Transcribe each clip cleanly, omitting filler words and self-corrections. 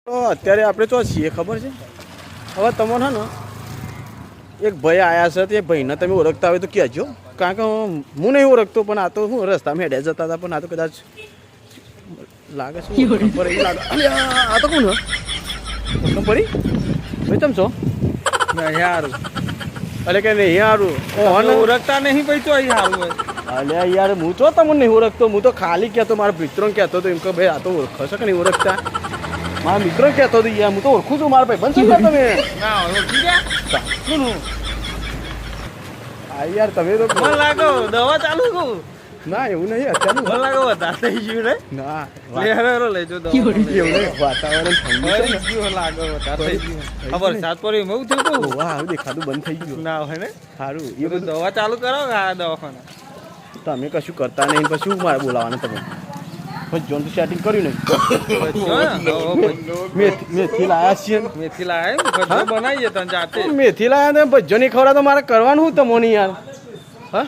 તો અત્યારે આપણે તો છીએ ખબર છે હવે તમને ને એક ભાઈ આવ્યા છે તે ભાઈને તમે ઓળખતા હોય તો કહેજો કારણ કે હું નહીં ઓળખતો પણ આ તો હું રસ્તામાં હેડ્યા જતા હતા પણ આ તો કદાચ લાગે છે ખબર એવી લાગે આ તો કોણ ખબર પડી ભાઈ તમે છો સારું અરે કે નહીં સારું ઓળખતા નહીં ભાઈ તો અહીં સારું હોય અલ્યા યાર હું તો તમને નહીં ઓળખતો હું તો ખાલી કહેતો મારા મિત્રોને કહેતો હતો એમ કે ભાઈ આ તો ઓળખશે કે નહીં ઓળખતા મારા મિત્રો કહેતો હતો યાર હું તો ઓળખું છું મારા ભાઈ બંધ થઈ ગયા તમે ના ઓળખી ગયા શું આ યાર તમે તો મને લાગો દવા ચાલુ કરું ના એવું નહીં અત્યારે મને લાગો વધારે થઈ ગયું ને ના લેહરો લેજો દવા એવું નહીં વાતાવરણ ઠંડુ છે ને ગયું લાગો વધારે થઈ ગયું ખબર સાત પર એવું થયું હતું વાહ હવે દેખાતું બંધ થઈ ગયું ના હોય ને સારું એ બધું દવા ચાલુ કરો આ દવાખાના તમે કશું કરતા નહીં પછી શું મારે બોલાવવાનું તમે પછી જોન તો સેટિંગ કર્યું નહીં મેથી લાયા છીએ મેથી લાયા ભજીયો બનાવીએ તને જાતે મેથી લાયા ને ભજ્જો નહીં ખવડા તો મારે કરવાનું શું તમને યાર હા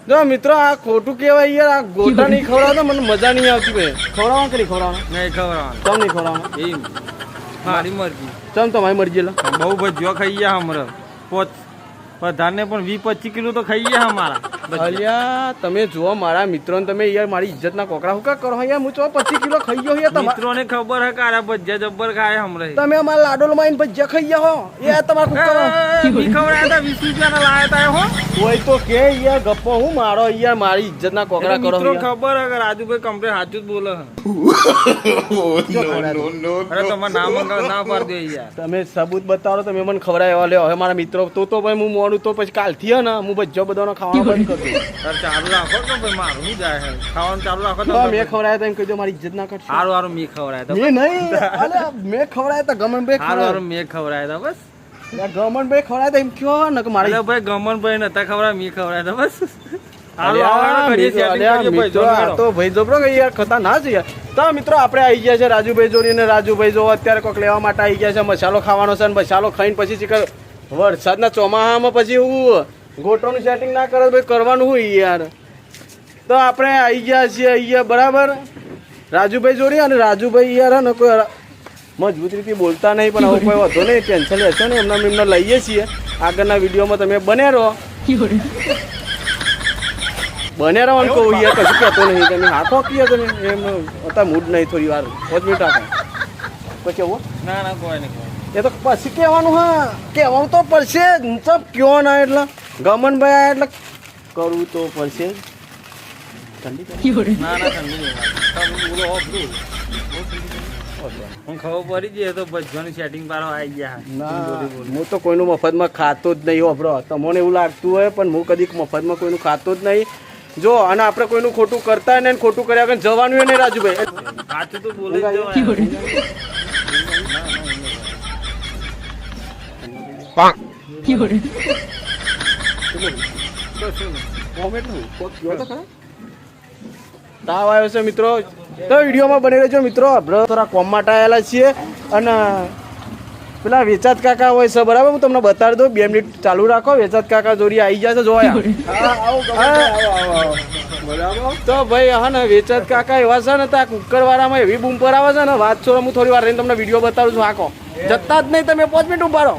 જો મિત્રો આ ખોટું કહેવાય યાર આ ગોટા નહીં ખવડાવતો મને મજા નહીં આવતી ભાઈ ખવડાવવાનું કે નહીં ખવડાવવાનું નહીં ખવડાવવાનું ચમ નહીં ખવડાવવાનું એમ મારી મરજી ચમ તમારી મરજી એટલે બહુ ભજીયો ખાઈ ગયા હમણાં પધારને પણ 20-25 કિલો તો ખાઈ ગયા અમારા અલ્યા તમે જુઓ મારા મિત્રોને તમે યાર મારી ઇજ્જતના કોકરા હું કા કરો યાર હું 25 કિલો ખાઈ ગયો યાર મિત્રોને ખબર હે કારા ભજીયા જબ્બર ખાય હમણાં તમે અમારા લાડોલમાં આવીને ભજીયા ખાઈ ગયા હો એ તમારે ખવડાયા હતા 20 રૂપિયાના લાયા તા હો કોઈ તો કે યાર ગપ્પો હું મારો યાર મારી ઇજ્જતના કોકરા કરો મિત્રો ખબર હે કે રાજુભાઈ કમ્પ્લેટ સાચું જ બોલે અરે તમારે ના મંગાવ ના પાડ દે યાર તમે સબૂત બતાવો તમે મને ખવડાવ્યા લ્યો હવે મારા મિત્રો તો ભાઈ હું મોડું તો પછી કાલથી હે ને હું ભજીયો બધાનો ખાવાનો બંધ કરી દઉં ચાલુ રાખો કે ભાઈ મારું શું જાય છે ખાવાનું ચાલુ રાખો તો મેં ખવડાયા તો એમ કહી દો મારી ઇજ્જત ના કરશો સારું સારું મેં ખવડાયા મેં નહીં અલે મેં ખવડાયા તો ગમનભાઈ સારું સારું મેં ખવડાયા બસ ગમનભાઈ ખવડાયા તો એમ કયો ને કે મારી ભાઈ ગમનભાઈ નતા ખવડાયા મેં ખવડાયા બસ તો ભાઈ જોબરો કે યાર ખતા ના છે યાર તો મિત્રો આપણે આવી ગયા છે રાજુભાઈ જોડી ને રાજુભાઈ જો અત્યારે કોઈક લેવા માટે આવી ગયા છે મસાલો ખાવાનો છે ને મસાલો ખાઈને પછી શીખર વરસાદના ચોમાસામાં પછી હું ગોટોનું સેટિંગ ના કરે ભાઈ કરવાનું હોય યાર તો આપણે આવી ગયા છીએ અહીંયા બરાબર રાજુભાઈ જોડી અને રાજુભાઈ યાર ને કોઈ મજબૂત રીતે બોલતા નહીં પણ હવે કોઈ વધો નહીં ટેન્શન લેશો ને એમને લઈએ છીએ આગળના વિડીયોમાં તમે બન્યા રહો બને રહેવાનું કહું યાર કશું કહેતો નહીં તમે હાથો કીએ તમે એમ અત્યારે મૂડ નહીં થોડી વાર 5 મિનિટ આપો પછી આવો ના ના કોઈ નહીં એ તો પછી કહેવાનું હા કહેવાનું તો પડશે સબ કયો ના એટલે ગમનભાઈ આ એટલે કરવું તો પડશે ઠંડી ના ના ઠંડી હું ખબર પડી ગઈ તો ભજીયાની સેટિંગ પાડો આવી ગયા ના હું તો કોઈનું મફતમાં ખાતો જ નહીં હોબરો તમને એવું લાગતું હોય પણ હું કદી મફતમાં કોઈનું ખાતો જ નહીં જો અને આપણે કોઈનું ખોટું કરતા ને ખોટું કર્યા વગર જવાનું નહીં રાજુભાઈ સાચું તો બોલે તાવ આવ્યો છે મિત્રો તો વિડીયોમાં બની રહેજો મિત્રો આપણે થોડા કોમ માટે આવેલા છીએ અને પેલા વેચાત કાકા હોય છે બરાબર હું તમને બતાવી દઉં 2 મિનિટ ચાલુ રાખો વેચાત કાકા જોડી આવી જશે જોયા તો ભાઈ હા ને વેચાત કાકા એવા છે ને ત્યાં કુકરવાળામાં એવી બૂમ પર આવે છે ને વાત છો હું થોડી વાર રહીને તમને વિડીયો બતાવું છું આખો જતા જ નહીં તમે 5 મિનિટ ઉભા રહો